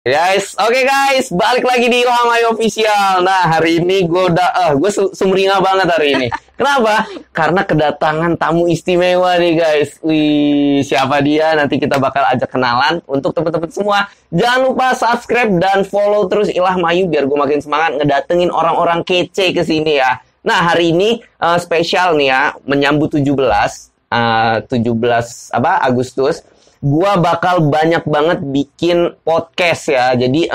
Guys, oke guys, balik lagi di Ilham Ayu Official. Nah, hari ini gue sumringah banget hari ini. Kenapa? Karena kedatangan tamu istimewa nih guys. Wih, siapa dia? Nanti kita bakal ajak kenalan. Untuk teman-teman semua, jangan lupa subscribe dan follow terus Ilham Ayu biar gue makin semangat ngedatengin orang-orang kece ke sini ya. Nah, hari ini spesial nih ya, menyambut 17 Agustus. Gua bakal banyak banget bikin podcast ya. Jadi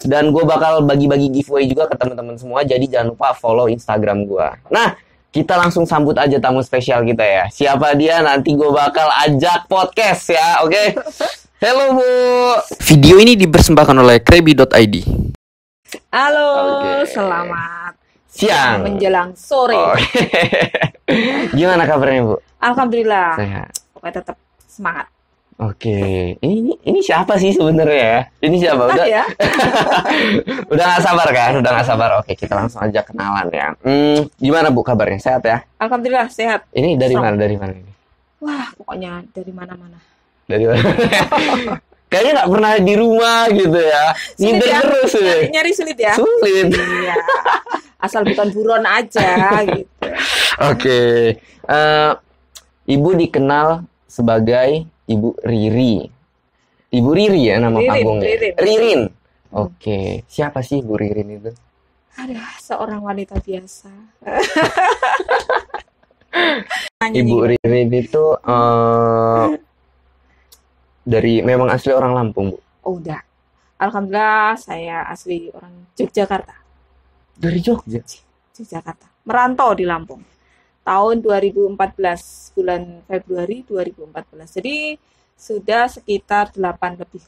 dan gue bakal bagi-bagi giveaway juga ke teman-teman semua. Jadi jangan lupa follow Instagram gua. Nah, kita langsung sambut aja tamu spesial kita ya. Siapa dia? Nanti gue bakal ajak podcast ya. Oke. Halo Bu. Video ini dipersembahkan oleh krebi.id. Halo, Oke. selamat Siang menjelang sore. Oh, gimana kabarnya Bu? Alhamdulillah. Sehat. Pokoknya tetap semangat. Oke, ini siapa sih sebenarnya ya? Ini siapa? Udah Ya. udah nggak sabar kan? Udah nggak sabar. Oke, kita langsung aja kenalan ya. Gimana Bu kabarnya? Sehat ya? Alhamdulillah sehat. Ini dari Selamat. mana? Dari mana ini? Wah, pokoknya dari mana-mana. Dari mana? Kayaknya nggak pernah di rumah gitu ya. Ngider terus ya. Nyari sulit ya? Sulit. Iya. Asal bukan buron aja gitu. Oke. Ibu dikenal sebagai Ibu Riri. Ibu Riri ya nama Ririn, panggungnya. Ririn. Ririn. Oke. Siapa sih Ibu Ririn itu? Ada seorang wanita biasa. Ibu Ririn itu dari memang asli orang Lampung, Bu. Oh, udah. Alhamdulillah saya asli orang Yogyakarta. Dari Jogja. Yogyakarta. Merantau di Lampung. Tahun 2014, bulan Februari 2014. Jadi sudah sekitar 8 lebih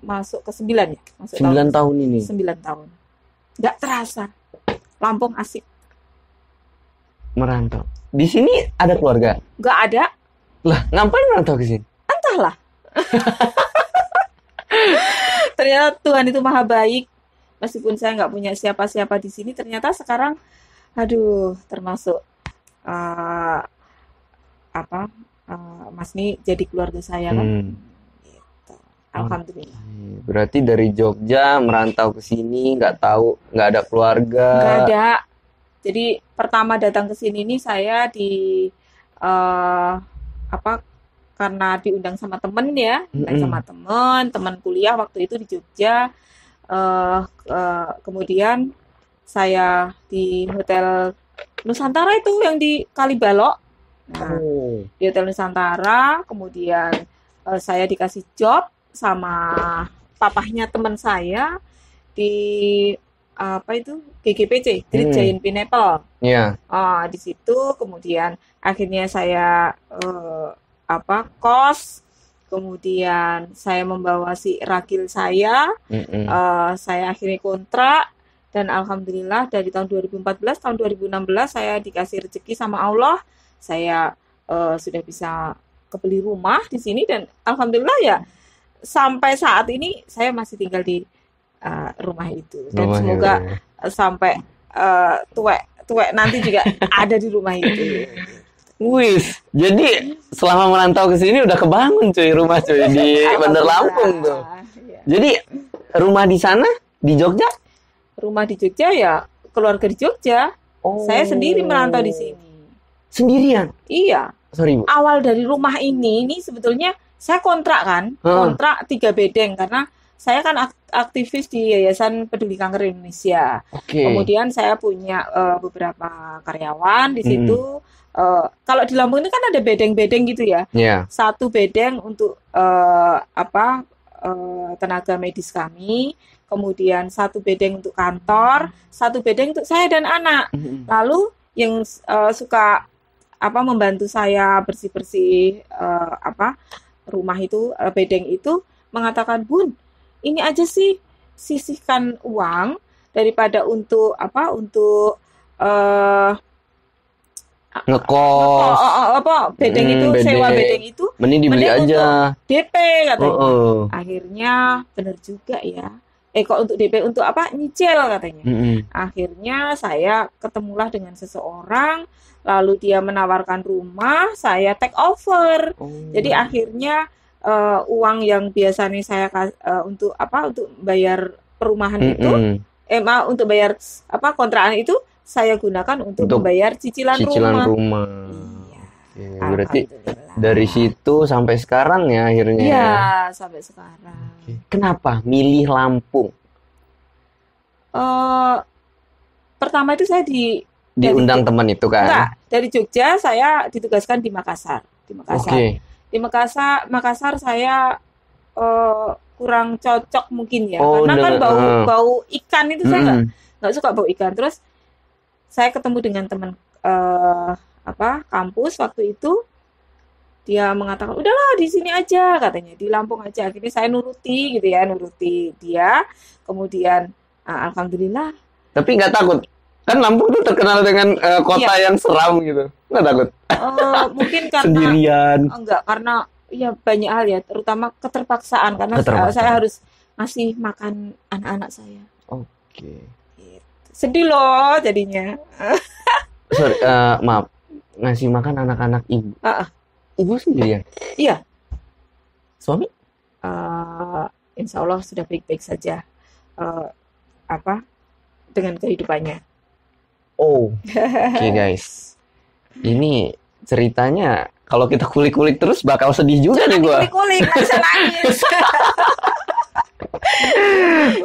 masuk ke 9 ya. Masuk 9 tahun ini. 9 tahun. Nggak terasa. Lampung asik. Merantau. Di sini ada keluarga. Nggak ada, Lah, ngapain merantau ke sini? entahlah. Ternyata Tuhan itu maha baik. Meskipun saya nggak punya siapa-siapa di sini, ternyata sekarang, aduh, termasuk Mas Ni jadi keluarga saya kan. Gitu. Alhamdulillah. Berarti dari Jogja merantau ke sini, nggak tahu, nggak ada keluarga. Nggak ada. Jadi pertama datang ke sini nih saya eh, karena diundang sama temen ya, diundang sama teman kuliah waktu itu di Jogja. Kemudian saya di Hotel Nusantara itu yang di Kalibalok. Nah, Oh. di Hotel Nusantara, kemudian saya dikasih job sama papahnya teman saya di GGPC, Great Giant Pineapple. Iya. Di situ kemudian akhirnya saya kos, kemudian saya membawa si ragil saya, saya akhirnya kontrak. Dan alhamdulillah dari tahun 2014, tahun 2016 saya dikasih rezeki sama Allah. Saya sudah bisa kebeli rumah di sini dan alhamdulillah ya sampai saat ini saya masih tinggal di rumah itu. Dan semoga sampai tuwek nanti juga ada di rumah itu. Wis, jadi selama merantau ke sini udah kebangun cuy rumah cuy di Bandar Lampung tuh. Ya. Jadi rumah di sana di Jogja? Rumah di Jogja ya keluarga di Jogja. Oh. Saya sendiri merantau di sini. Sendirian? Iya. Sorry Bu. Awal dari rumah ini sebetulnya saya kontrak kan, kontrak 3 bedeng karena saya kan aktivis di Yayasan Peduli Kanker Indonesia. Oke. Kemudian saya punya beberapa karyawan di situ. Kalau di Lampung ini kan ada bedeng-bedeng gitu ya. Iya. Satu bedeng untuk tenaga medis kami, kemudian satu bedeng untuk kantor, satu bedeng untuk saya dan anak. Lalu yang suka membantu saya bersih-bersih rumah itu, bedeng itu mengatakan, "Bun, ini aja sih sisihkan uang daripada untuk Ngekos. bedeng itu sewa bedeng itu Mending dibeli mending aja. untuk DP katanya." Akhirnya benar juga ya. Kok untuk DP untuk nyicil katanya. Akhirnya saya ketemulah dengan seseorang, lalu dia menawarkan rumah, saya take over. Jadi akhirnya uang yang biasanya saya untuk bayar perumahan itu, untuk bayar kontrakan itu saya gunakan untuk membayar cicilan rumah. Iya. Oke, berarti dari situ sampai sekarang ya akhirnya. Iya, sampai sekarang. Oke. Kenapa milih Lampung? Pertama itu saya diundang teman itu kan? Enggak, dari Jogja saya ditugaskan di Makassar. Oke. Di Makassar saya kurang cocok mungkin ya, karena kan bau ikan itu saya nggak suka bau ikan. Terus saya ketemu dengan teman kampus waktu itu, dia mengatakan udahlah di sini aja katanya, di Lampung aja. Akhirnya saya nuruti dia. Kemudian alhamdulillah. Tapi nggak takut? Kan Lampung tuh terkenal dengan kota yang seram gitu. Nggak takut? Mungkin karena sendirian. Enggak, karena ya banyak hal ya, terutama keterpaksaan karena saya harus ngasih makan anak-anak saya. Oke. Gitu. Sedih loh jadinya. Sorry, maaf. Ngasih makan anak-anak ibu. Ibu sendirian? Iya. Suami? Insya Allah sudah baik-baik saja. Dengan kehidupannya. Oke guys. Ini ceritanya kalau kita kulik-kulik terus bakal sedih juga nih gua. Kulik-kulik, bisa nangis.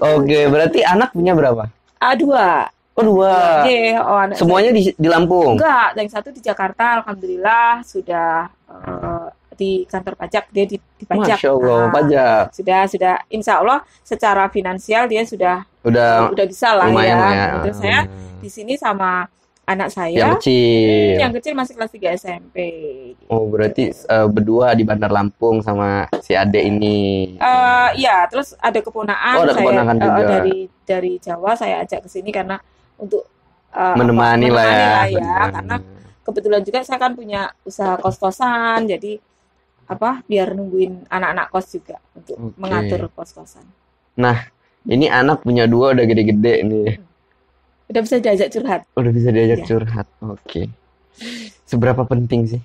Oke, berarti anak punya berapa? 2. Oh, 2. Semuanya di Lampung? Enggak, yang satu di Jakarta, alhamdulillah sudah di kantor pajak, dia dipajak. Masya Allah, pajak. Sudah, insya Allah secara finansial dia sudah bisa lah ya. Terus saya di sini sama anak saya yang kecil masih kelas 3 SMP. Oh, berarti berdua di Bandar Lampung sama si adek ini. Iya, terus ada keponakan juga. Dari Jawa saya ajak ke sini karena untuk menemani lah ya. Karena kebetulan juga saya kan punya usaha kos-kosan, jadi biar nungguin anak-anak kos juga untuk mengatur kos-kosan. Nah, ini anak punya 2 udah gede-gede nih. Udah bisa diajak curhat. Udah bisa diajak curhat. Oke. Seberapa penting sih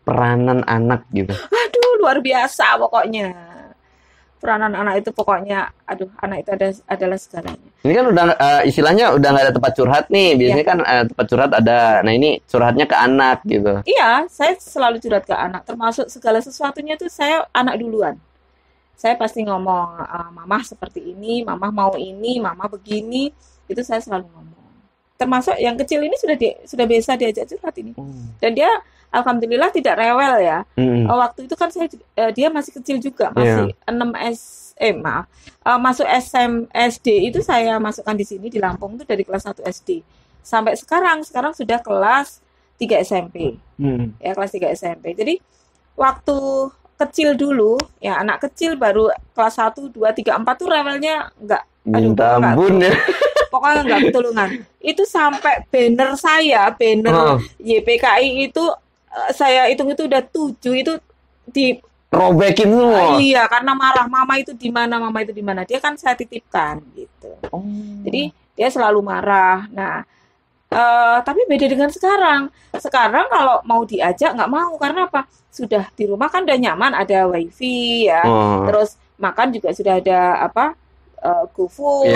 peranan anak gitu? Aduh, luar biasa pokoknya. Peranan anak itu pokoknya, anak itu adalah segalanya. Ini kan udah istilahnya udah nggak ada tempat curhat nih. Biasanya kan tempat curhat ada. Nah, ini curhatnya ke anak gitu. Iya, saya selalu curhat ke anak. Termasuk segala sesuatunya tuh saya anak duluan. Saya pasti ngomong, mama seperti ini, mama mau ini, mama begini. Itu saya selalu ngomong. Termasuk yang kecil ini sudah biasa diajak curhat ini. Dan dia alhamdulillah tidak rewel ya. Waktu itu kan dia masih kecil juga, masih 6 masuk SD itu saya masukkan di sini di Lampung itu dari kelas 1 SD. Sampai sekarang sudah kelas 3 SMP. Ya, kelas 3 SMP. Jadi waktu kecil dulu, ya anak kecil baru kelas 1, 2, 3, 4 tuh rewelnya enggak. Minta ampun ya. Pokoknya enggak ketulungan. Itu sampai banner YPKI itu saya hitung itu udah 7 itu di robekin semua. Iya, karena marah, mama itu di mana. Dia kan saya titipkan gitu. Jadi dia selalu marah. Nah, tapi beda dengan sekarang. Sekarang kalau mau diajak nggak mau, karena apa? Sudah di rumah kan udah nyaman, ada wifi ya. Terus makan juga sudah ada GoFood.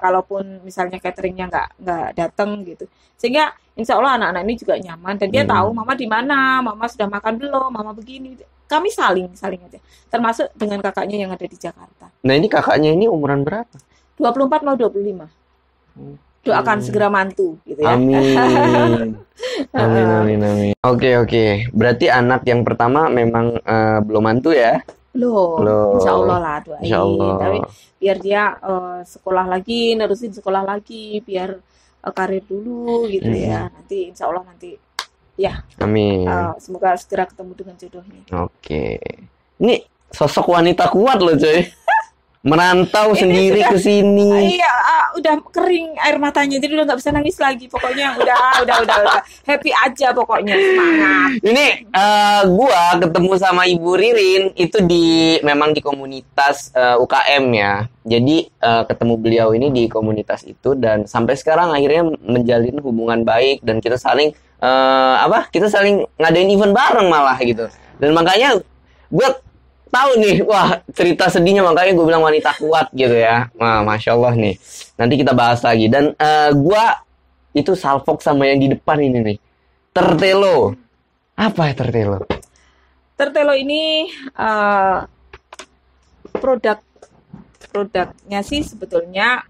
Kalaupun misalnya cateringnya nggak datang gitu, sehingga insya Allah anak-anak ini juga nyaman dan dia tahu mama di mana, mama sudah makan belum, mama begini. Kami saling aja. Termasuk dengan kakaknya yang ada di Jakarta. Nah, ini kakaknya ini umuran berapa? 24 mau 25. Doakan segera mantu gitu ya. Amin. Amin. Oke. Berarti anak yang pertama memang belum mantu ya? Loh. Insya Allah lah doain. Insya Allah. Tapi biar dia sekolah lagi, nerusin sekolah lagi, biar karir dulu gitu ya. Nanti insya Allah ya. Amin. Semoga segera ketemu dengan jodohnya. Oke. Ini sosok wanita kuat loh, coy. Merantau sendiri ke sini. Iya, udah kering air matanya, jadi udah nggak bisa nangis lagi. Pokoknya udah happy aja pokoknya, semangat. Ini gua ketemu sama Ibu Ririn itu memang di komunitas UKM ya. Jadi ketemu beliau ini di komunitas itu dan sampai sekarang akhirnya menjalin hubungan baik dan kita saling kita saling ngadain event bareng malah gitu. Dan makanya gua tahu nih, wah cerita sedihnya, makanya gue bilang wanita kuat gitu ya. Wah, Masya Allah nih. Nanti kita bahas lagi. Dan gue itu salfok sama yang di depan ini nih. Tertelo. Apa ya Tertelo? Tertelo ini produknya sih sebetulnya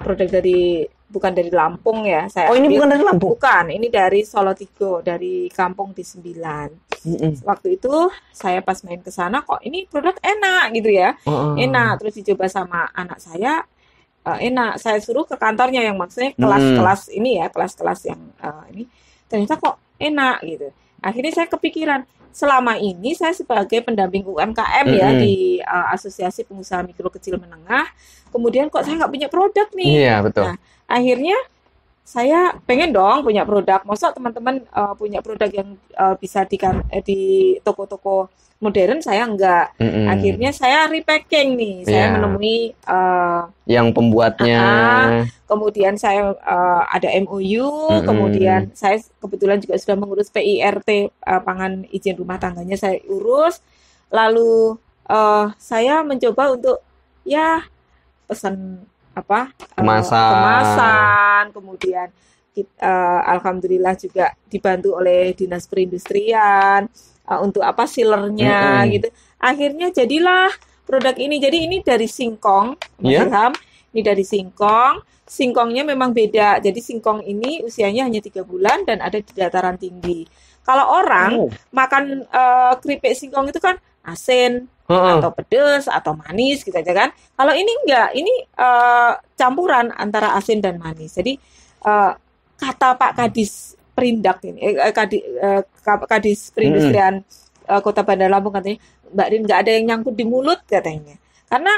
produk bukan dari Lampung ya. Ini bukan dari Lampung? Bukan, ini dari Solotigo, dari kampung di 9. Waktu itu saya pas main ke sana, kok ini produk enak gitu ya. Enak, terus dicoba sama anak saya, enak. Saya suruh ke kantornya, yang maksudnya kelas-kelas ini ya, kelas-kelas yang ini. Ternyata kok enak gitu. Akhirnya saya kepikiran, selama ini saya sebagai pendamping UMKM ya di Asosiasi Pengusaha Mikro Kecil Menengah, kemudian kok saya nggak punya produk nih. Iya, betul. Nah, akhirnya saya pengen dong punya produk. Masa teman-teman punya produk yang bisa di toko-toko modern, saya enggak. Akhirnya saya repacking nih. Saya menemui yang pembuatnya. Kemudian saya ada MOU. Kemudian saya kebetulan juga sudah mengurus PIRT, pangan izin rumah tangganya saya urus. Lalu saya mencoba untuk ya pesan kemasan, kemudian alhamdulillah juga dibantu oleh Dinas Perindustrian untuk sealernya gitu. Akhirnya jadilah produk ini. Jadi ini dari singkong, Mas Ilham. Ini dari singkong. Singkongnya memang beda. Jadi singkong ini usianya hanya 3 bulan dan ada di dataran tinggi. Kalau orang makan keripik singkong itu kan asin, atau pedas atau manis gitu aja kan. Kalau ini enggak, ini campuran antara asin dan manis. Jadi kata Pak Kadis Perindak ini, Kadis Perindustrian Kota Bandar Lampung katanya, Mbak Din, nggak ada yang nyangkut di mulut katanya. Karena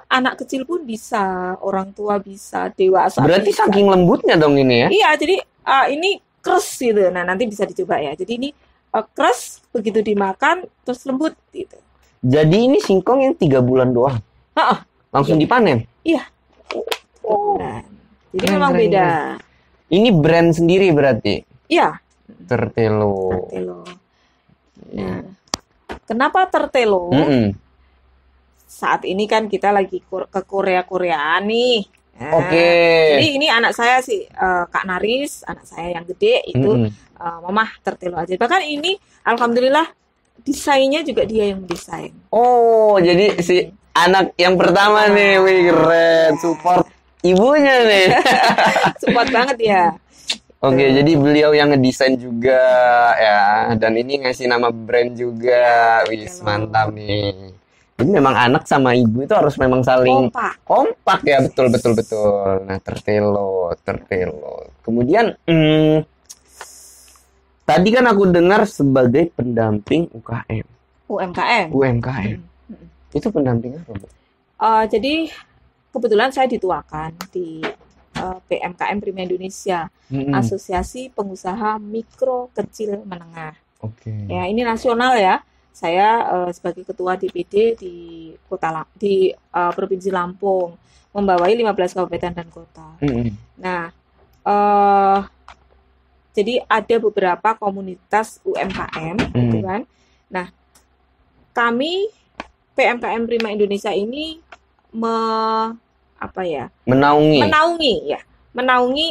anak kecil pun bisa, orang tua bisa, dewasa. Berarti bisa. Saking lembutnya dong ini ya? Iya, jadi ini keras gitu. Nah, nanti bisa dicoba ya. Jadi ini keras, begitu dimakan terus lembut gitu. Jadi ini singkong yang 3 bulan doang? Langsung dipanen? Iya. Jadi memang beda. Ini brand sendiri berarti? Iya. Tertelo. Nah, kenapa Tertelo? Saat ini kan kita lagi ke Korea-Koreaan nih. Nah, jadi ini anak saya sih, Kak Naris, anak saya yang gede itu, Mamah Tertelo aja. Bahkan ini alhamdulillah desainnya juga dia yang desain. Oh, jadi si anak yang pertama nih, wih keren, support ibunya nih. Support banget ya. Oke, jadi beliau yang ngedesain juga ya, dan ini ngasih nama brand juga, wih mantap nih. Jadi memang anak sama ibu itu harus memang saling kompak ya, betul. Nah, Tertelo. Kemudian tadi kan aku dengar sebagai pendamping UMKM. Itu pendamping apa, Bu? Jadi kebetulan saya dituakan di PMKM Prima Indonesia, Asosiasi Pengusaha Mikro Kecil Menengah. Ya, ini nasional ya. Saya sebagai ketua DPD di Provinsi Lampung, membawai 15 kabupaten dan kota. Nah, jadi ada beberapa komunitas UMKM, gitu kan. Nah, kami PMKM Prima Indonesia ini menaungi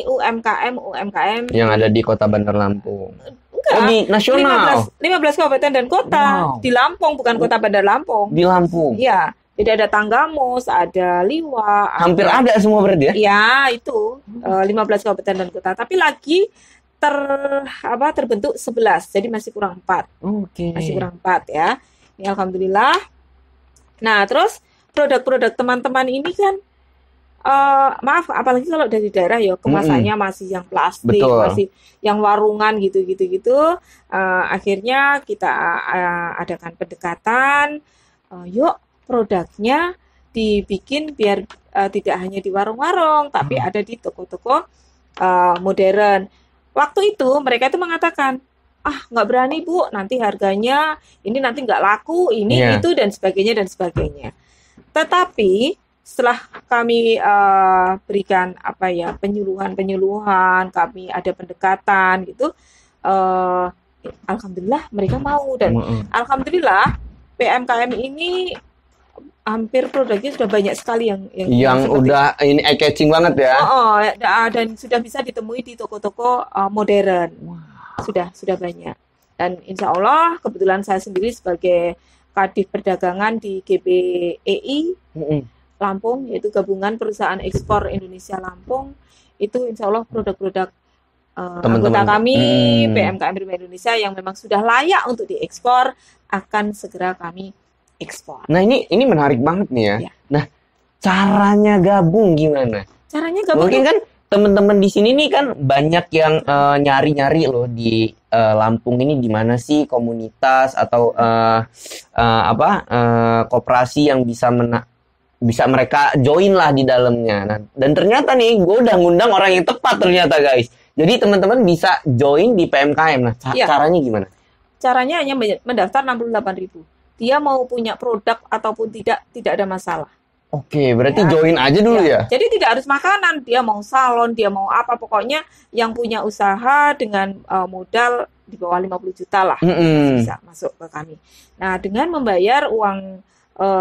UMKM yang ada di Kota Bandar Lampung. Enggak, di nasional. 15 kabupaten dan kota di Lampung, bukan Kota Bandar Lampung. Di Lampung. Iya. Jadi ada Tanggamus, ada Liwa. Hampir ada semua berarti ya? Iya, itu 15 kabupaten dan kota. Tapi lagi terbentuk 11, jadi masih kurang 4. Masih kurang 4 ya. Ini alhamdulillah. Nah, terus produk-produk teman-teman ini kan maaf, apalagi kalau dari daerah ya kemasannya masih yang plastik, masih yang warungan gitu. Akhirnya kita adakan pendekatan, yuk produknya dibikin biar tidak hanya di warung-warung, tapi ada di toko-toko modern. Waktu itu mereka itu mengatakan, nggak berani Bu, nanti harganya ini nanti nggak laku, ini itu dan sebagainya. Tetapi setelah kami berikan penyuluhan, kami ada pendekatan gitu, alhamdulillah mereka mau, dan alhamdulillah PMKM ini hampir produknya sudah banyak sekali yang udah ini eye-catching banget ya. Dan sudah bisa ditemui di toko-toko modern. Sudah banyak. Dan insya Allah kebetulan saya sendiri sebagai Kadif Perdagangan di GBEI Lampung, yaitu Gabungan Perusahaan Ekspor Indonesia Lampung, itu insya Allah produk-produk anggota kami PMKM Prima Indonesia yang memang sudah layak untuk diekspor akan segera kami ekspor. Nah ini menarik banget nih ya. Nah caranya gabung gimana? Caranya gabung mungkin kan teman-teman di sini nih kan banyak yang nyari-nyari loh di Lampung ini di mana sih komunitas atau koperasi yang bisa mereka join lah di dalamnya. Nah, dan ternyata nih gue udah ngundang orang yang tepat ternyata guys. Jadi teman-teman bisa join di PMKM. Nah caranya gimana? Caranya hanya mendaftar 68.000. Dia mau punya produk ataupun tidak ada masalah. Oke, berarti join aja dulu ya. Jadi tidak harus makanan, dia mau salon, dia mau apa, pokoknya yang punya usaha dengan modal di bawah 50 juta lah bisa masuk ke kami. Nah, dengan membayar uang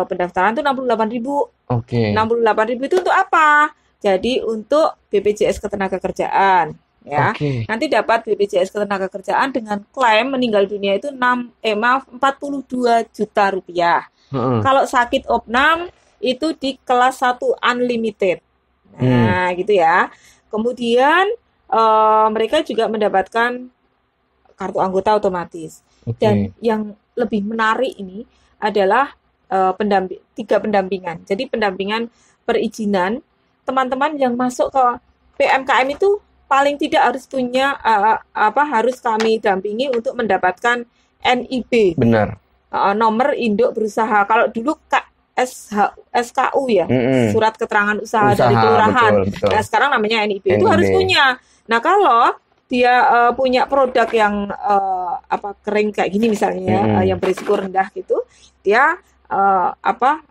pendaftaran itu 68.000. Oke. 68.000 itu untuk apa? Jadi untuk BPJS Ketenagakerjaan. Ya, nanti dapat BPJS Ketenagakerjaan dengan klaim meninggal dunia itu 42 juta rupiah. Kalau sakit opnam itu di kelas 1 unlimited. Nah, gitu ya. Kemudian mereka juga mendapatkan kartu anggota otomatis. Dan yang lebih menarik ini adalah 3 pendampingan. Jadi pendampingan perizinan teman-teman yang masuk ke PMKM itu paling tidak harus punya harus kami dampingi untuk mendapatkan NIB. Benar. Nomor induk berusaha. Kalau dulu SKU ya, surat keterangan usaha dari kelurahan. Betul. Nah, sekarang namanya NIB. Itu harus punya. Nah, kalau dia punya produk yang kering kayak gini misalnya, yang berisiko rendah gitu, dia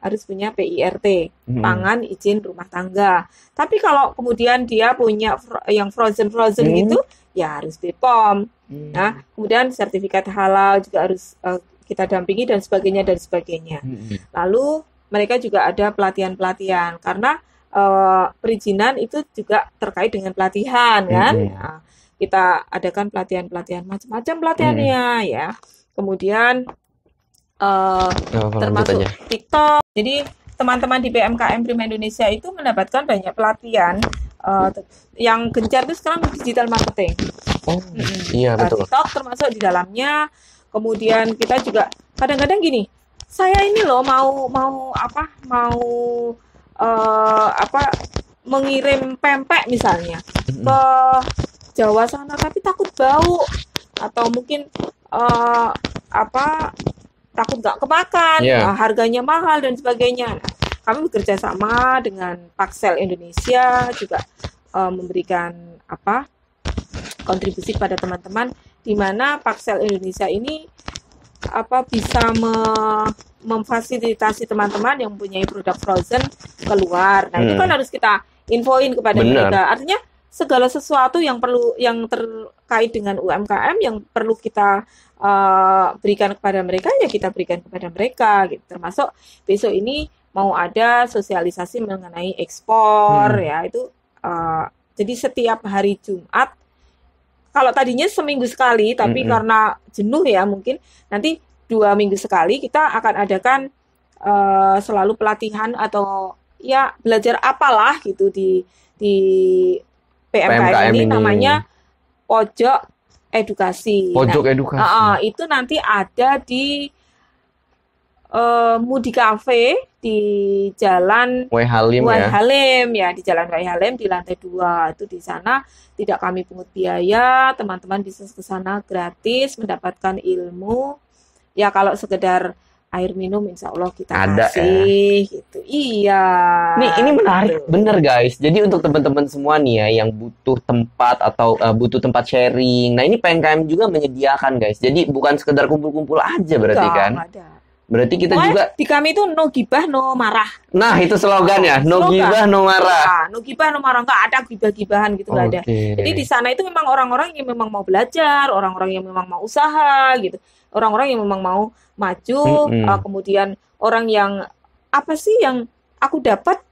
harus punya PIRT, pangan izin rumah tangga. Tapi kalau kemudian dia punya yang frozen gitu, ya harus BPOM. Nah, kemudian sertifikat halal juga harus kita dampingi dan sebagainya. Lalu mereka juga ada pelatihan karena perizinan itu juga terkait dengan pelatihan kan. Nah, kita adakan pelatihan macam-macam pelatihannya ya. Kemudian termasuk TikTok. Jadi teman-teman di PMKM Prima Indonesia itu mendapatkan banyak pelatihan. Yang gencar itu sekarang digital marketing. Iya betul. TikTok termasuk di dalamnya. Kemudian kita juga kadang-kadang gini, saya ini loh mau mengirim pempek misalnya ke Jawa sana, tapi takut bau atau mungkin takut nggak kemakan, harganya mahal dan sebagainya. Nah, kami bekerja sama dengan Paksel Indonesia juga memberikan kontribusi kepada teman-teman, di mana Paksel Indonesia ini bisa memfasilitasi teman-teman yang mempunyai produk frozen keluar. Nah, itu kan harus kita infoin kepada mereka. Artinya segala sesuatu yang terkait dengan UMKM yang perlu kita berikan kepada mereka, ya kita berikan kepada mereka gitu. Termasuk besok ini mau ada sosialisasi mengenai ekspor ya, itu jadi setiap hari Jumat, kalau tadinya seminggu sekali, tapi karena jenuh ya mungkin nanti 2 minggu sekali kita akan adakan selalu pelatihan atau ya belajar apalah gitu di PMKM ini namanya Pojok Edukasi. Edukasi. Itu nanti ada di Mudi Cafe di Jalan Halim ya, di Jalan Halim di lantai 2. Itu di sana tidak kami pungut biaya, teman-teman bisa ke sana gratis mendapatkan ilmu. Ya kalau sekedar air minum insya Allah kita kasih gitu. Iya. Nih ini menarik bener guys. Jadi untuk teman-teman semua nih ya yang butuh tempat atau butuh tempat sharing. Nah ini PMKM juga menyediakan guys. Jadi bukan sekedar kumpul-kumpul aja berarti kan. Ada. Berarti kita juga di kami itu no gibah no marah. Nah itu slogannya, no gibah no marah. No gibah no marah, nggak ada gibah-gibahan gitu, nggak ada. Jadi di sana itu memang orang-orang yang memang mau belajar, orang-orang yang memang mau usaha gitu, orang-orang yang memang mau maju, kemudian orang yang apa sih yang aku dapat,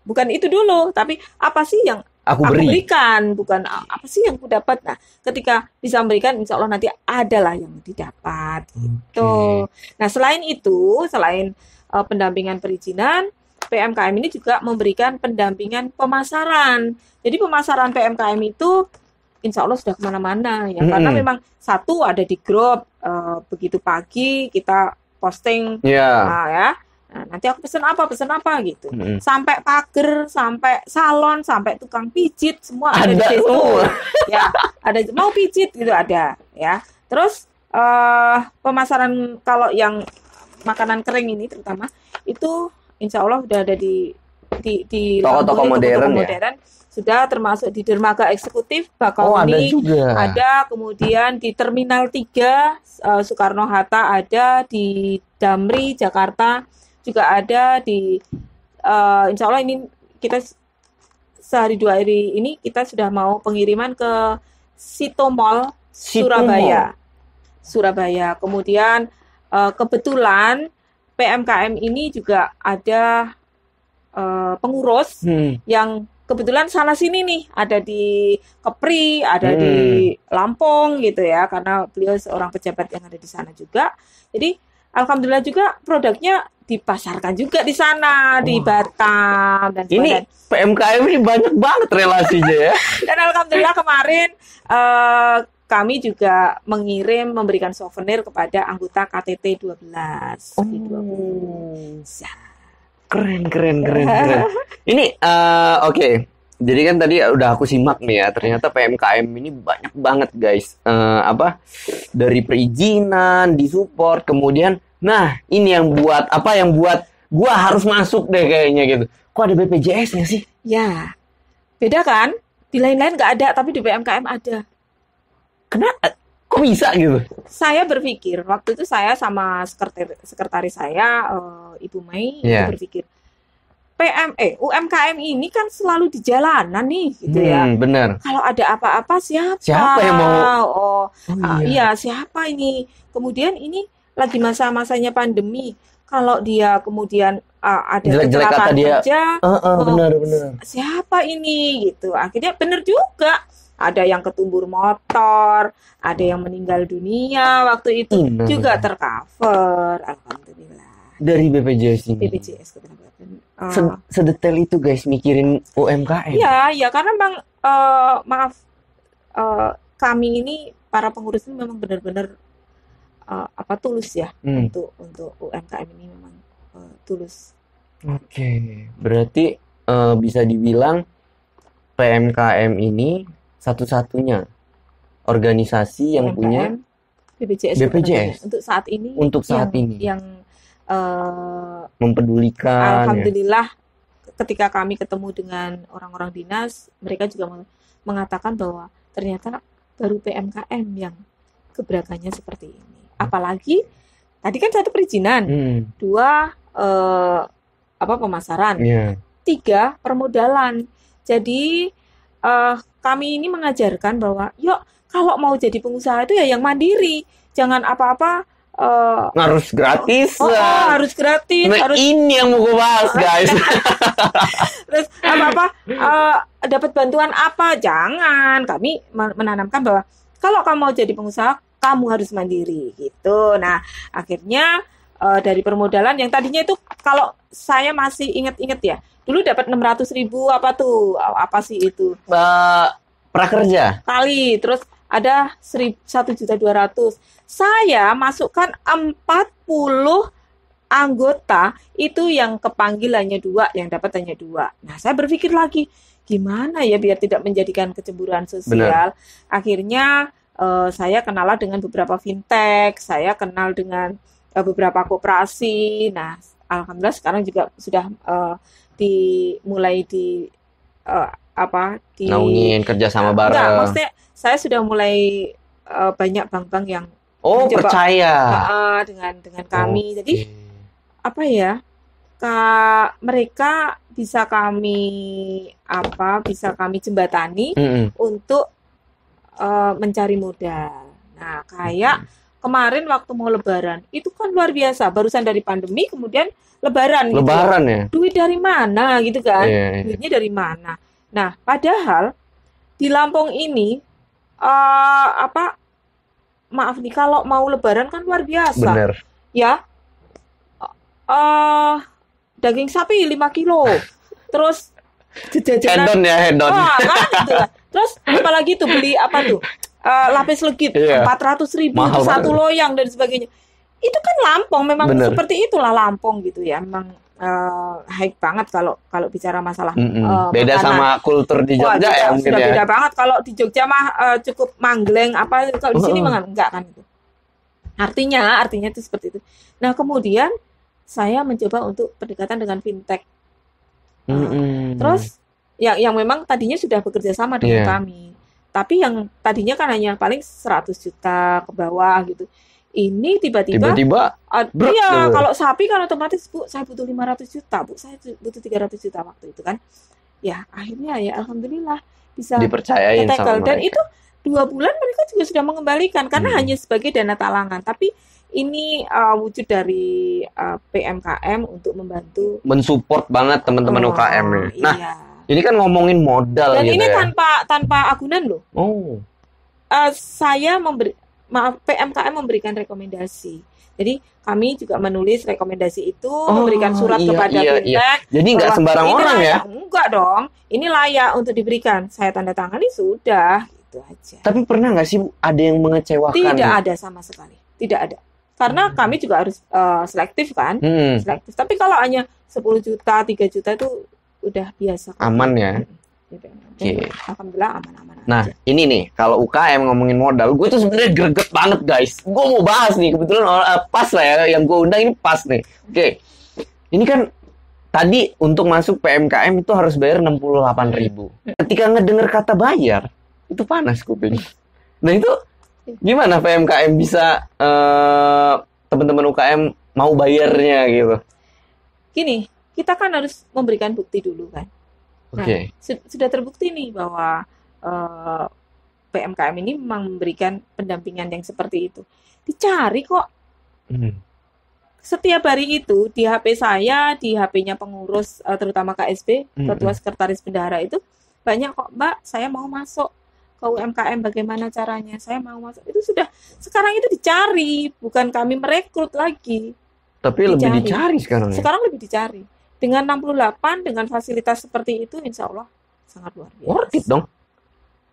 bukan itu dulu, tapi apa sih yang aku berikan, bukan apa sih yang aku dapat. Nah, ketika bisa memberikan, insya Allah nanti adalah yang didapat gitu. Nah, selain itu, selain pendampingan perizinan, PMKM ini juga memberikan pendampingan pemasaran. Jadi pemasaran PMKM itu insya Allah sudah kemana-mana ya, karena memang satu ada di grup, begitu pagi kita posting, ya. Nah, nanti aku pesen apa gitu. Sampai pagar, sampai salon, sampai tukang pijit, semua ada di situ. Ya, ada mau pijit gitu ada ya. Terus pemasaran kalau yang makanan kering ini terutama itu insya Allah udah ada di toko-toko modern, sudah termasuk di dermaga eksekutif Bakauni, ada kemudian di Terminal 3 Soekarno-Hatta, ada di Damri Jakarta juga ada, di insya Allah ini kita sehari 2 hari ini kita sudah mau pengiriman ke Sito Mall Surabaya. Kemudian kebetulan PMKM ini juga ada pengurus yang kebetulan sana sini nih, ada di Kepri, ada di Lampung gitu ya, karena beliau seorang pejabat yang ada di sana juga. Jadi alhamdulillah juga produknya dipasarkan juga di sana, di Batam dan sebagainya. Ini PMKM ini banyak banget relasinya ya. Dan alhamdulillah kemarin kami juga memberikan souvenir kepada anggota KTT 12. Keren. Ini oke. Jadi kan tadi udah aku simak nih ya, ternyata PMKM ini banyak banget guys. Dari perizinan, disupport, kemudian ini yang buat gua harus masuk deh kayaknya gitu. Kok ada BPJS-nya sih? Ya. Beda kan? Di lain-lain nggak ada, tapi di PMKM ada. Kenapa? Kok bisa gitu? Saya berpikir, waktu itu saya sama sekretaris saya, Ibu Mei, berpikir, UMKM ini kan selalu di jalanan nih, gitu ya. Benar. Kalau ada apa-apa siapa? Siapa yang mau? Iya, siapa ini? Kemudian ini lagi masa-masanya pandemi. Kalau dia kemudian ada kecelakaan kerja, benar. siapa ini? Gitu. Akhirnya benar juga. Ada yang ketumbur motor, ada yang meninggal dunia waktu itu juga tercover, alhamdulillah. Dari BPJS ini. BPJS Sedetail itu guys mikirin UMKM. Ya karena memang kami ini para pengurus ini memang benar-benar tulus ya untuk UMKM ini memang tulus. Oke, berarti bisa dibilang PMKM ini satu-satunya organisasi yang punya BPJS untuk saat ini. Yang mempedulikan. Alhamdulillah ketika kami ketemu dengan orang-orang dinas, mereka juga mengatakan bahwa ternyata baru PMKM yang gebrakannya seperti ini. Apalagi tadi kan 1 perizinan, 2 pemasaran, 3 permodalan. Jadi kami ini mengajarkan bahwa yuk kalau mau jadi pengusaha itu ya yang mandiri, jangan apa-apa harus gratis. Harus gratis. Ini yang mau gue bahas guys. Terus dapat bantuan apa? Jangan. Kami menanamkan bahwa kalau kamu mau jadi pengusaha, kamu harus mandiri gitu. Nah akhirnya dari permodalan yang tadinya itu kalau saya masih ingat ya, dulu dapat 600.000 apa sih itu? Prakerja. Kali, terus ada 1.200.000. Saya masukkan 40 anggota itu yang kepanggilannya 2, yang dapat hanya 2. Nah, saya berpikir lagi, gimana ya biar tidak menjadikan kecemburuan sosial. Benar. Akhirnya saya kenal dengan beberapa fintech, saya kenal dengan beberapa koperasi. Nah, alhamdulillah sekarang juga sudah naungin kerja sama bareng. Enggak, maksudnya saya sudah mulai banyak bank-bank yang percaya dengan kami. Jadi mereka bisa kami jembatani untuk mencari modal. Nah, kayak kemarin waktu mau lebaran, itu kan luar biasa, barusan dari pandemi kemudian lebaran gitu. Lebaran ya? Duit dari mana gitu kan? Iya. Duitnya dari mana? Nah, padahal di Lampung ini maaf nih, kalau mau lebaran kan luar biasa. Bener. Ya. Daging sapi 5 kilo. Terus jajanan Hedon ya, hedon. kan gitu lah. Terus apalagi tuh beli apa tuh? Lapis legit Iya. 400.000 Mahal satu banget. loyang dan sebagainya. Itu kan Lampung, memang Bener. seperti itulah Lampung gitu ya. Memang high banget kalau bicara masalah Beda makanan. sama kultur di Wah, Jogja ya mungkin sudah ya. beda banget. Kalau di Jogja mah cukup manggleng apa, kalau di sini mah enggak kan gitu. Artinya itu seperti itu. Nah, kemudian saya mencoba untuk pendekatan dengan fintech. Terus yang memang tadinya sudah bekerja sama dengan kami. Tapi yang tadinya kan hanya paling 100 juta ke bawah gitu. Ini tiba-tiba kalau sapi kan otomatis, Bu, saya butuh 500 juta, Bu. Saya butuh 300 juta waktu itu kan. Ya, akhirnya ya alhamdulillah bisa dipercayain sama mereka. Dan itu 2 bulan mereka juga sudah mengembalikan karena hanya sebagai dana talangan. Tapi ini wujud dari PMKM untuk membantu mensupport banget teman-teman UKM nih. Nah, iya. Ini kan ngomongin modal dan gitu ini ya. tanpa agunan loh. Saya PMKM memberikan rekomendasi. Jadi kami juga menulis rekomendasi itu, memberikan surat kepada fintech. Jadi nggak sembarang orang ya? Enggak dong. Ini layak untuk diberikan. Saya tanda tangani sudah, gitu aja. Tapi pernah nggak sih Bu, ada yang mengecewakan? Tidak ada sama sekali. Tidak ada. Karena kami juga harus selektif kan. Selektif. Tapi kalau hanya 10 juta, 3 juta itu udah biasa. Aman ya? Alhamdulillah aman-aman Nah, aja. ini nih, kalau UKM ngomongin modal, gue tuh sebenarnya greget banget, guys. Gue mau bahas nih, kebetulan pas lah ya, yang gue undang ini pas nih. Oke. Ini kan tadi untuk masuk PMKM itu harus bayar 68.000. Ketika ngedenger kata bayar, itu panas kuping. Nah, itu gimana PMKM bisa teman-teman UKM mau bayarnya gitu? Gini, kita kan harus memberikan bukti dulu kan. Nah, sudah terbukti nih bahwa PMKM ini memang memberikan pendampingan yang seperti itu. Dicari kok. Setiap hari itu di HP saya, di HP-nya pengurus terutama KSB, Ketua Sekretaris Bendahara itu banyak kok, Mbak, saya mau masuk ke UMKM, bagaimana caranya? Saya mau masuk. Itu sudah sekarang itu dicari, bukan kami merekrut lagi. Tapi lebih dicari sekarang ya? Sekarang lebih dicari. Dengan 68, dengan fasilitas seperti itu, insya Allah sangat luar biasa. Worth it dong.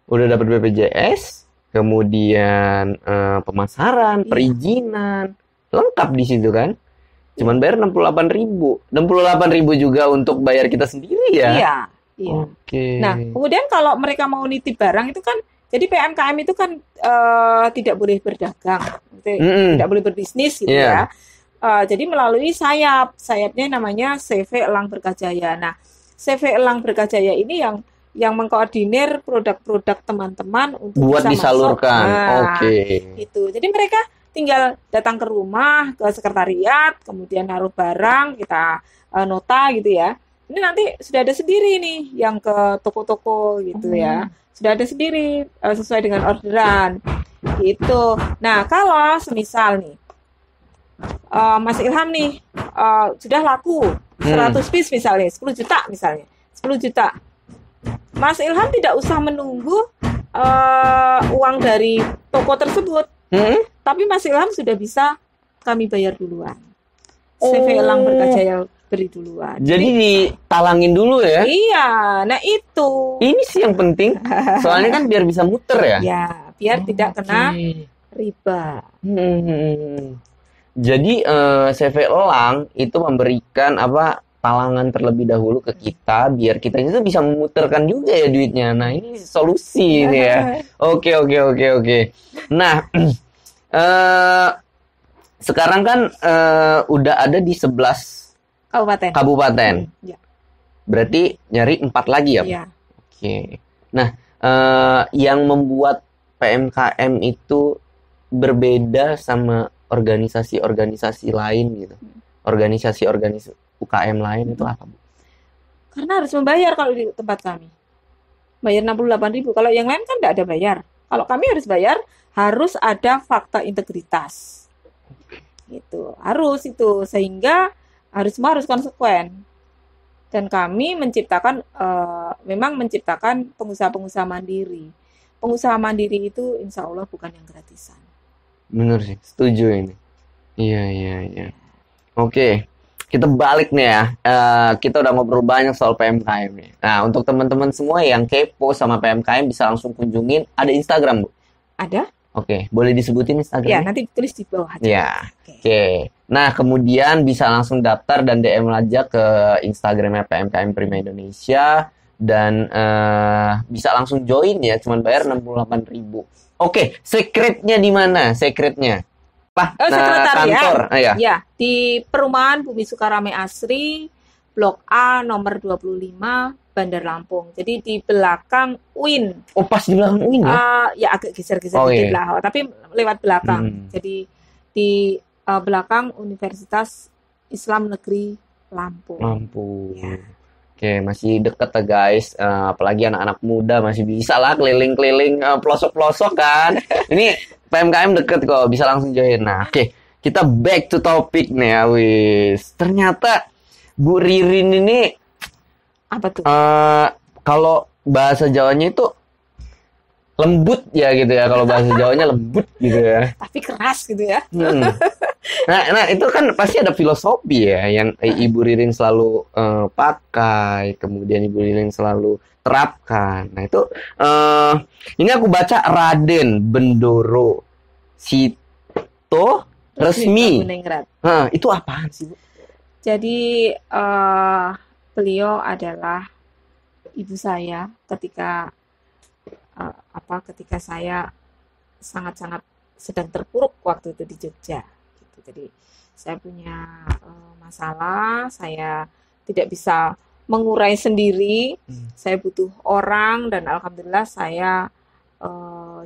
Udah dapat BPJS, kemudian pemasaran, perizinan, lengkap di situ kan. Cuman bayar 68.000. 68.000 juga untuk bayar kita sendiri ya. Iya. Oke. Nah, kemudian kalau mereka mau nitip barang itu kan, jadi PMKM itu kan tidak boleh berdagang, tidak boleh berbisnis gitu ya. Jadi melalui sayapnya namanya CV Elang Berkajaya. Nah, CV Elang Berkajaya ini yang mengkoordinir produk-produk teman-teman untuk buat bisa disalurkan. Masuk. Itu. Jadi mereka tinggal datang ke rumah, ke sekretariat, kemudian naruh barang, kita nota gitu ya. Ini nanti sudah ada sendiri nih yang ke toko-toko gitu ya. Sudah ada sendiri sesuai dengan orderan gitu. Nah, kalau semisal nih Mas Ilham nih sudah laku 100 piece misalnya, 10 juta misalnya, 10 juta. Mas Ilham tidak usah menunggu uang dari toko tersebut, tapi Mas Ilham sudah bisa kami bayar duluan. CV Elang Berkajaya beri duluan. Jadi ditalangin dulu ya? Iya, nah itu. Ini sih yang penting, soalnya kan biar bisa muter ya? Ya, biar tidak kena riba. Jadi CV Elang itu memberikan talangan terlebih dahulu ke kita biar kita itu bisa memutarkan juga ya duitnya. Nah, ini solusi ini ya. Oke. Nah, sekarang kan udah ada di 11 kabupaten. Ya. Berarti nyari 4 lagi ya? Iya. Oke. Nah, yang membuat PMKM itu berbeda sama organisasi-organisasi lain gitu. Organisasi UKM lain itu apa, Bu? Karena harus membayar kalau di tempat kami. Bayar 68.000. Kalau yang lain kan enggak ada bayar. Kalau kami harus bayar, harus ada fakta integritas. Gitu. Harus itu, sehingga semua harus konsekuen. Dan kami memang menciptakan pengusaha-pengusaha mandiri. Pengusaha mandiri itu insya Allah bukan yang gratisan. Bener sih, setuju ini. Iya. Oke, kita balik nih ya. Kita udah ngobrol banyak soal PMKM nih. Nah, untuk teman-teman semua yang kepo sama PMKM bisa langsung kunjungin. Ada Instagram, Bu? Ada. Oke, boleh disebutin Instagram? Ya, nanti tulis di bawah aja. Ya, oke. Nah, kemudian bisa langsung daftar dan DM aja ke Instagramnya PMKM Prima Indonesia. Dan bisa langsung join ya, cuman bayar 68.000. Oke, secretnya di mana? Secretnya? Sekretariat. Kantor. Ya, di Perumahan Bumi Sukarame Asri, Blok A nomor 25, Bandar Lampung. Jadi di belakang UIN. Oh, pas di belakang UIN ya? Ya agak geser-geser dikit lah, tapi lewat belakang. Jadi di belakang Universitas Islam Negeri Lampung. Ya. Oke, masih deket ya guys. Apalagi anak-anak muda masih bisa lah keliling-keliling pelosok-pelosok kan. Ini PMKM deket kok, bisa langsung join. Nah, oke. Kita back to topic nih ya, wis. Ternyata Bu Ririn ini apa tuh? Kalau bahasa Jawanya itu lembut ya gitu ya. Kalau bahasa Jawanya lembut gitu ya. Tapi keras gitu ya. Nah itu kan pasti ada filosofi ya yang Ibu Ririn selalu pakai, kemudian Ibu Ririn selalu terapkan. Nah itu ini aku baca Raden Bendoro Sito Resmi. Itu apaan sih, Bu? Jadi beliau adalah ibu saya ketika saya sangat-sangat sedang terpuruk waktu itu di Jogja. Gitu. Jadi saya punya masalah, saya tidak bisa mengurai sendiri, saya butuh orang dan alhamdulillah saya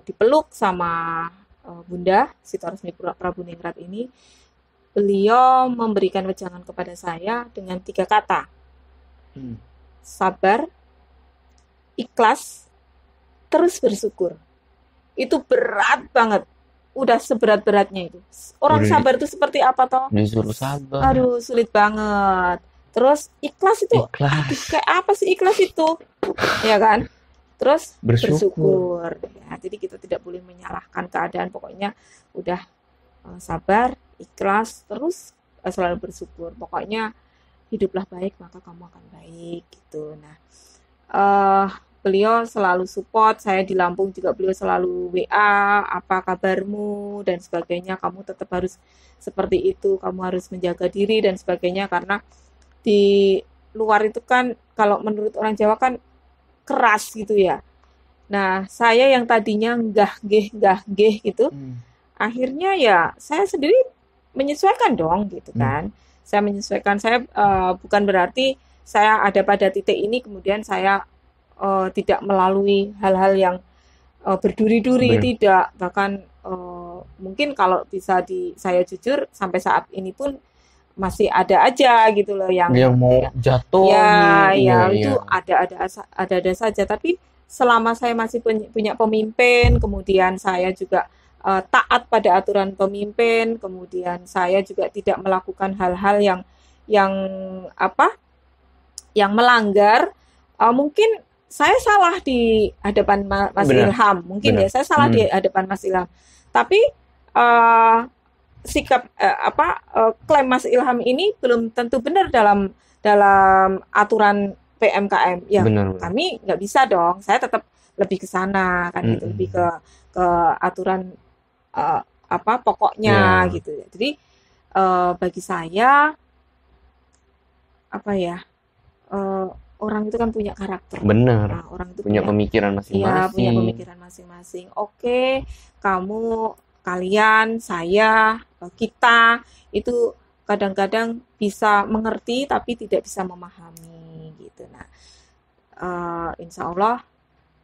dipeluk sama Bunda Sito Resmi Prabuningrat ini. Beliau memberikan wejangan kepada saya dengan 3 kata. Sabar, ikhlas, terus bersyukur. Itu berat banget. Udah seberat-beratnya itu. Orang sabar itu seperti apa toh? Disuruh sabar. Aduh, sulit banget. Terus ikhlas itu kayak apa sih ikhlas itu? Ya kan? Terus bersyukur. Ya, jadi kita tidak boleh menyalahkan keadaan. Pokoknya udah sabar, ikhlas, terus selalu bersyukur. Pokoknya hiduplah baik maka kamu akan baik gitu. Nah, beliau selalu support saya di Lampung juga, beliau selalu WA, apa kabarmu dan sebagainya, kamu tetap harus seperti itu, kamu harus menjaga diri dan sebagainya, karena di luar itu kan kalau menurut orang Jawa kan keras gitu ya. Nah, saya yang tadinya gah-geh gitu, akhirnya ya saya sendiri menyesuaikan dong gitu kan. Saya menyesuaikan, saya bukan berarti saya ada pada titik ini kemudian saya tidak melalui hal-hal yang berduri-duri, tidak. Bahkan mungkin kalau bisa saya jujur sampai saat ini pun masih ada aja gitu loh yang mau jatuh. Itu ada saja. Tapi selama saya masih punya pemimpin, kemudian saya juga taat pada aturan pemimpin, kemudian saya juga tidak melakukan hal-hal yang melanggar. Mungkin saya salah di hadapan Mas Ilham, mungkin ya saya salah di hadapan Mas Ilham. Tapi sikap klaim Mas Ilham ini belum tentu benar dalam aturan PMKM. Ya, kami nggak bisa dong. Saya tetap lebih ke sana kan gitu, lebih ke aturan pokoknya gitu ya. Jadi bagi saya orang itu kan punya karakter. Benar. Nah, orang itu punya pemikiran masing-masing. Iya, punya pemikiran masing-masing. Oke, kalian, saya, kita itu kadang-kadang bisa mengerti tapi tidak bisa memahami gitu. Nah, insya Allah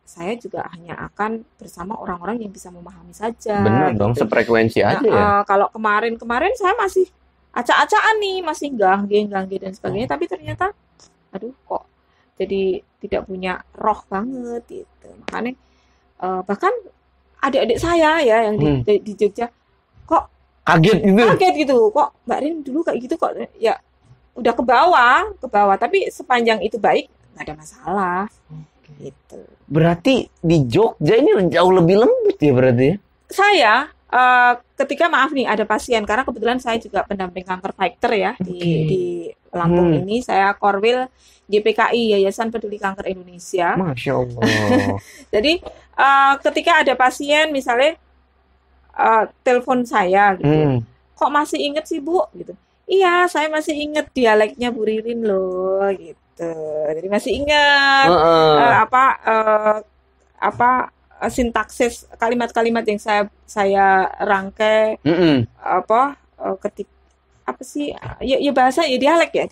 saya juga hanya akan bersama orang-orang yang bisa memahami saja. Benar gitu. dong, sefrekuensi aja ya. Kalau kemarin saya masih acak-acakan nih, masih gangge dan sebagainya, tapi ternyata aduh kok jadi tidak punya roh banget gitu. Makanya bahkan adik-adik saya ya yang di Jogja kok kaget gitu, kok Mbak Rin dulu kayak gitu kok, ya udah ke bawah, tapi sepanjang itu baik nggak ada masalah. Gitu. Berarti di Jogja ini jauh lebih lembut ya berarti ya? Saya ketika maaf nih ada pasien, karena kebetulan saya juga pendamping kanker fighter ya di Lampung ini, saya Korwil GPKI Yayasan Peduli Kanker Indonesia. Masya Allah. Jadi ketika ada pasien misalnya telepon saya gitu, kok masih inget sih Bu gitu. Iya, saya masih inget dialeknya Bu Ririn loh gitu. Jadi masih ingat sintaksis kalimat-kalimat yang saya rangkai ketik apa sih ya bahasa ya dialek ya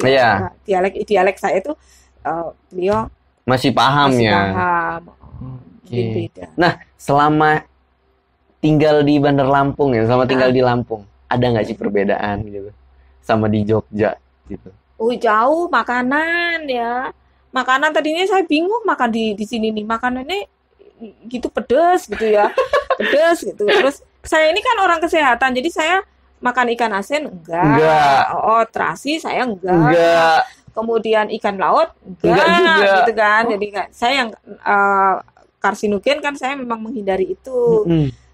dialek saya itu beliau masih paham. Beda. Nah, selama tinggal di Bandar Lampung ya, sama tinggal di Lampung, ada nggak sih perbedaan gitu sama di Jogja gitu? Jauh makanan ya. Makanan tadinya saya bingung makan di sini nih. Makanannya gitu pedes gitu ya. Pedes gitu. Terus saya ini kan orang kesehatan, jadi saya makan ikan asin enggak. Terasi saya enggak. Kemudian ikan laut enggak juga. Gitu kan. Jadi saya yang karsinogen kan saya memang menghindari itu.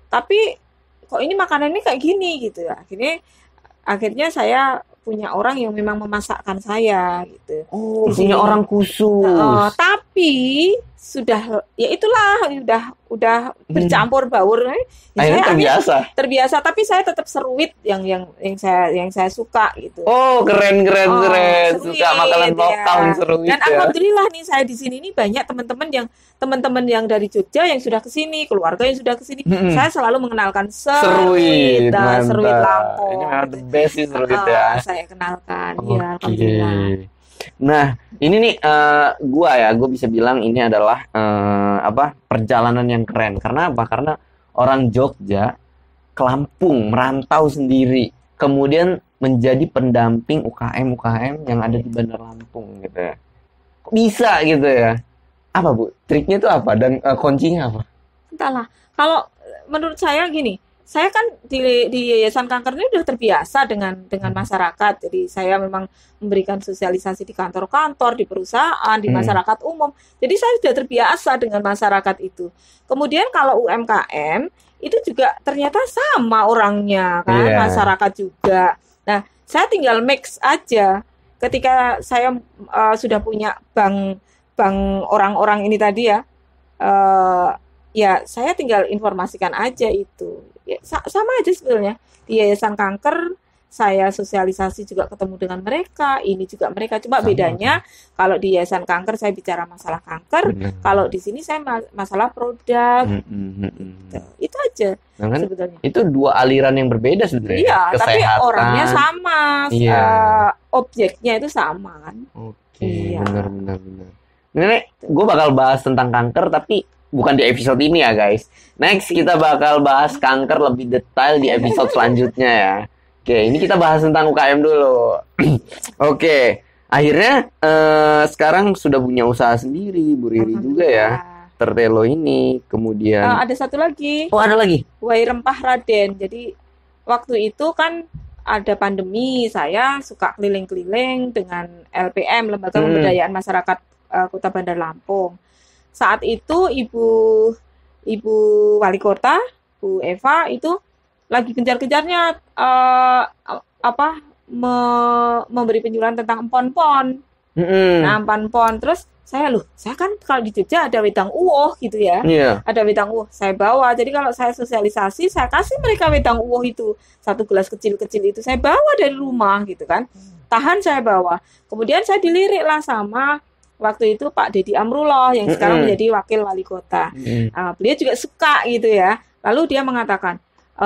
Tapi kok ini makanannya kayak gini gitu ya. Akhirnya saya punya orang yang memang memasakkan saya gitu. Punya orang khusus. Tapi sudah ya itulah udah bercampur baur. Akhirnya terbiasa, tapi saya tetap seruit yang saya suka gitu. Keren. Seruit, suka makanan lokal yang seruit. Dan alhamdulillah nih saya di sini nih banyak teman-teman yang dari Jogja yang sudah kesini, keluarga yang sudah kesini. Saya selalu mengenalkan seruit Lampung. Ini memang the best sih seruit ya. Saya kenalkan, ya alhamdulillah. Nah, ini nih gue bisa bilang ini adalah perjalanan yang keren. Karena apa? Karena orang Jogja ke Lampung merantau sendiri, kemudian menjadi pendamping UKM yang ada di Bandar Lampung gitu ya. Kok bisa gitu ya? Apa Bu? Triknya itu apa dan kuncinya apa? Entahlah. Kalau menurut saya gini, saya kan di Yayasan Kanker ini udah terbiasa dengan masyarakat. Jadi saya memang memberikan sosialisasi di kantor-kantor, di perusahaan, di masyarakat umum. Jadi saya sudah terbiasa dengan masyarakat itu. Kemudian kalau UMKM itu juga ternyata sama orangnya kan, masyarakat juga. Nah, saya tinggal mix aja. Ketika saya sudah punya bank orang-orang ini tadi ya, ya saya tinggal informasikan aja itu. Ya, sama aja sebenarnya. Di Yayasan Kanker saya sosialisasi juga ketemu dengan mereka, ini juga mereka, cuma bedanya kalau di Yayasan Kanker saya bicara masalah kanker, kalau di sini saya masalah produk. Gitu. Itu aja sebetulnya. Itu dua aliran yang berbeda sebenarnya. Iya, tapi orangnya sama, objeknya itu sama kan. Benar. Nenek, gue bakal bahas tentang kanker tapi bukan di episode ini ya guys. Next kita bakal bahas kanker lebih detail di episode selanjutnya ya. Oke, ini kita bahas tentang UKM dulu. Oke, akhirnya sekarang sudah punya usaha sendiri, Bu Riri juga ya. Tertelo ini, kemudian ada satu lagi. Ada lagi. Wai Rempah Raden. Jadi waktu itu kan ada pandemi, saya suka keliling-keliling dengan LPM, Lembaga Pemberdayaan Masyarakat Kota Bandar Lampung. Saat itu Ibu Wali Kota, Bu Eva itu lagi gencar-gencarnya memberi penyuluhan tentang empon-pon. Nah, empon-pon. Terus saya kan kalau di Jogja ada wedang uwoh gitu ya. Ada wedang uwoh, saya bawa. Jadi kalau saya sosialisasi, saya kasih mereka wedang uwoh itu. Satu gelas kecil-kecil itu saya bawa dari rumah gitu kan. Tahan saya bawa. Kemudian saya dilirik lah sama waktu itu Pak Deddy Amrullah yang sekarang menjadi wakil wali kota. Beliau juga suka gitu ya. Lalu dia mengatakan,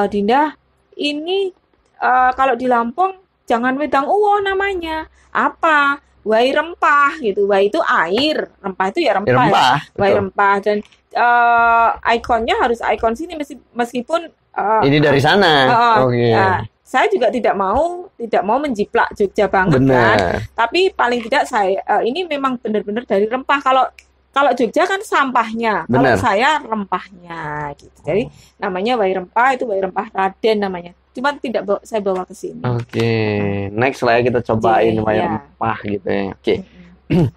Dinda, ini kalau di Lampung jangan wedang uwoh namanya. Apa? Wai rempah gitu. Wai itu air, rempah itu ya rempah. Ya. Wai rempah dan ikonnya harus ikon sini meskipun ini dari sana. Saya juga tidak mau menjiplak Jogja banget. Kan. Tapi paling tidak saya ini memang benar-benar dari rempah. Kalau Kalau Jogja kan sampahnya, kalau Benar. saya rempahnya gitu. Jadi namanya Wai Rempah, itu Wai Rempah Raden namanya. Cuma tidak saya bawa ke sini. Oke, next lah ya kita cobain Oke, wayang ya. rempah gitu ya. Oke. Mm-mm.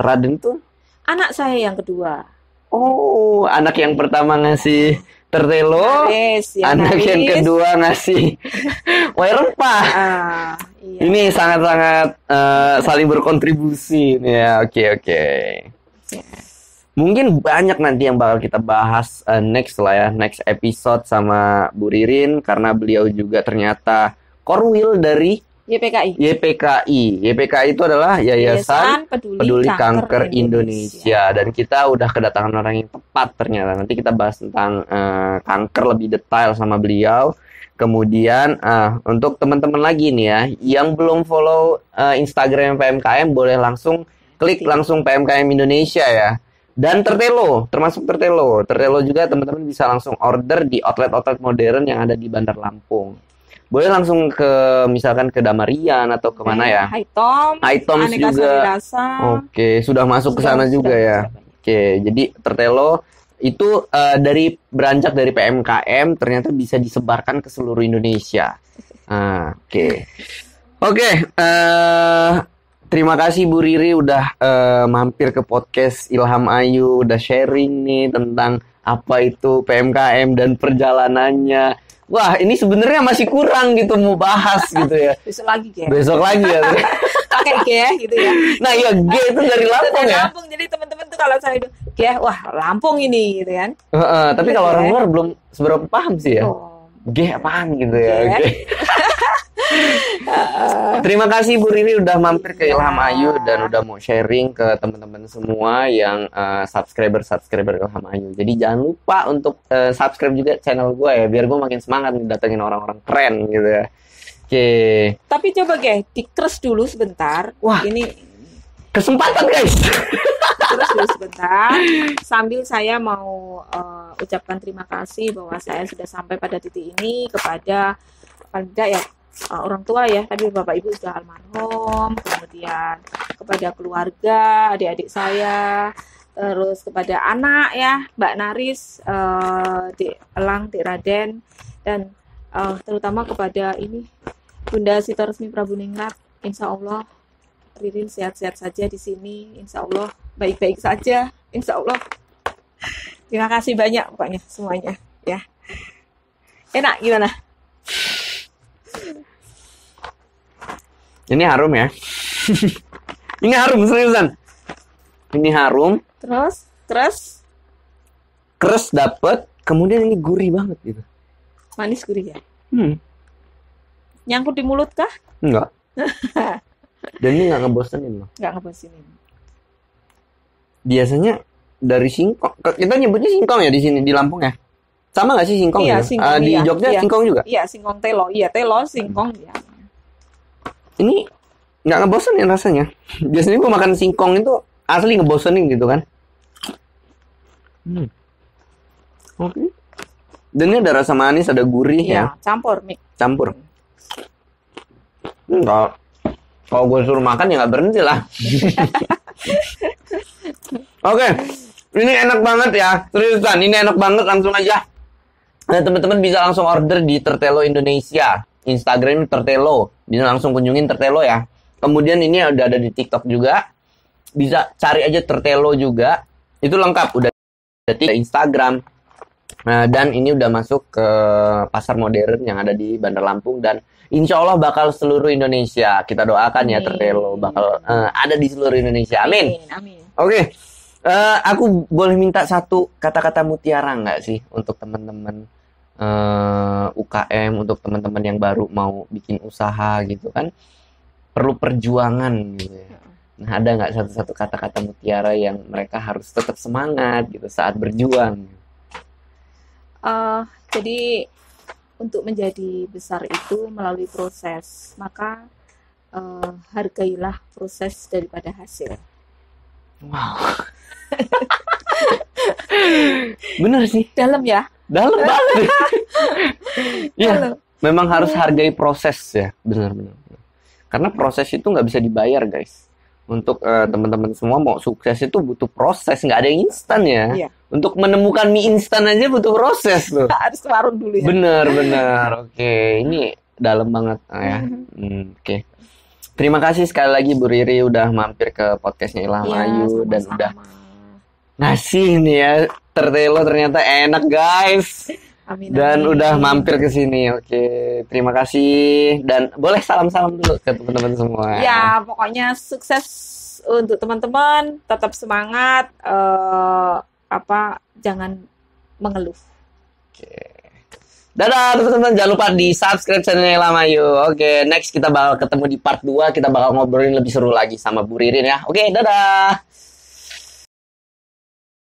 Raden tuh, Anak saya yang kedua. oh, anak yang pertama ngasih tertelo, Haris, ya anak yang Haris. kedua ngasih wayang rempah. Iya. Ini sangat-sangat saling berkontribusi nih ya. Oke. Ya. Mungkin banyak nanti yang bakal kita bahas next lah ya, next episode sama Bu Ririn karena beliau juga ternyata korwil dari YPKI. YPKI itu adalah Yayasan Peduli Kanker Indonesia. Dan kita udah kedatangan orang yang tepat ternyata. Nanti kita bahas tentang kanker lebih detail sama beliau. Kemudian untuk teman-teman lagi nih ya, yang belum follow Instagram PMKM boleh langsung klik langsung PMKM Indonesia ya. Dan Tertelo, termasuk Tertelo. Tertelo juga teman-teman bisa langsung order di outlet-outlet modern yang ada di Bandar Lampung. Boleh langsung ke misalkan ke Damarian atau kemana ya? Haitom, Items Aneka juga. Sari Rasa. Oke, sudah masuk ke sana juga ya. Oke, jadi Tertelo itu dari beranjak dari PMKM ternyata bisa disebarkan ke seluruh Indonesia. Oke, terima kasih Bu Riri udah mampir ke podcast Ilham Ayu, udah sharing nih tentang apa itu PMKM dan perjalanannya. Wah, ini sebenarnya masih kurang gitu mau bahas gitu ya. Besok lagi ya. Besok lagi ya. Pakai G gitu ya. Nah, ya G itu dari Lampung Dari ya. Lampung. Jadi teman-teman tuh kalau saya itu G, wah Lampung ini gitu kan. Tapi kalau orang luar belum seberapa paham sih ya. Oh. G apaan gitu ya. G. Oke. Terima kasih Bu Riri udah mampir ke Ilham Ayu dan udah mau sharing ke teman-teman semua yang subscriber Ilham Ayu. Jadi jangan lupa untuk subscribe juga channel gue ya, biar gue makin semangat nih datengin orang-orang keren gitu ya. Oke. Tapi coba di-crush dulu sebentar. Wah. Ini kesempatan guys. terus dulu sebentar sambil saya mau ucapkan terima kasih bahwa saya sudah sampai pada titik ini kepada paling tidak ya orang tua ya, tapi bapak ibu sudah almarhum, kemudian kepada keluarga, adik-adik saya, terus kepada anak ya, Mbak Naris, Dik Elang, Dik Raden, dan terutama kepada ini Bunda Sita Resmi Prabu Ningrat. Insya Allah Ririn sehat-sehat saja di sini, insya Allah baik-baik saja, insya Allah. Terima kasih banyak pokoknya semuanya ya. Enak gimana? Ini harum ya. Ini harum seriusan. Ini harum. Terus Keres dapet, kemudian ini gurih banget gitu. manis gurih ya. Nyangkut di mulut kah? Enggak. Dan ini nggak ngebosenin loh. Nggak ngebosinin. Biasanya dari singkong, kita nyebutnya singkong ya di sini di Lampung ya. Sama nggak sih singkong? Iya, ya? singkong, Di iya. Jogja Iya. singkong juga. Iya, singkong telo. Iya, telo, singkong ya. Ini nggak ngebosenin rasanya. Biasanya gue makan singkong itu asli ngebosenin gitu kan. Oke. Dan ini ada rasa manis, ada gurih ya. Iya, campur mix. Campur. Kalau gue suruh makan ya nggak berhenti lah. Oke, ini enak banget ya, seriusan. Ini enak banget, langsung aja. Nah, teman-teman bisa langsung order di Tertelo Indonesia, Instagram Tertelo. Bisa langsung kunjungin Tertelo ya. Kemudian ini udah ada di TikTok juga. Bisa cari aja Tertelo juga. Itu lengkap, udah ada Instagram. Nah, dan ini udah masuk ke pasar modern yang ada di Bandar Lampung dan insya Allah bakal seluruh Indonesia. Kita doakan ya Tertelo bakal ada di seluruh Indonesia. Amin. Amin. Oke. Aku boleh minta satu kata-kata mutiara nggak sih untuk teman-teman UKM, untuk teman-teman yang baru mau bikin usaha gitu kan? Perlu perjuangan gitu ya. Nah, ada nggak satu-satu kata-kata mutiara yang mereka harus tetap semangat gitu saat berjuang? Jadi untuk menjadi besar itu melalui proses, maka hargailah proses daripada hasil. Wow. Bener sih. Dalam ya? Dalam banget. Iya. Dalam. Memang harus hargai proses ya. Benar-benar. Karena proses itu nggak bisa dibayar guys. untuk teman-teman semua mau sukses itu butuh proses, nggak ada yang instan ya. Iya. Untuk menemukan mie instan aja butuh proses tuh. Harus ke warung dulu ya. Bener. Oke, ini dalam banget ya. Oke. Terima kasih sekali lagi Bu Riri udah mampir ke podcastnya Ilham Iya, Ayu dan sama-sama. udah ngasih nih ya tertelo ternyata enak guys. Amin, Dan amin. udah mampir ke sini. Oke, terima kasih dan boleh salam-salam dulu ke teman-teman semua. Ya, pokoknya sukses untuk teman-teman, tetap semangat, jangan mengeluh. Oke. Dadah teman-teman, jangan lupa di subscribe channelnya Ilham Ayu. Oke, next kita bakal ketemu di part 2, kita bakal ngobrolin lebih seru lagi sama Bu Ririn ya. Oke, dadah.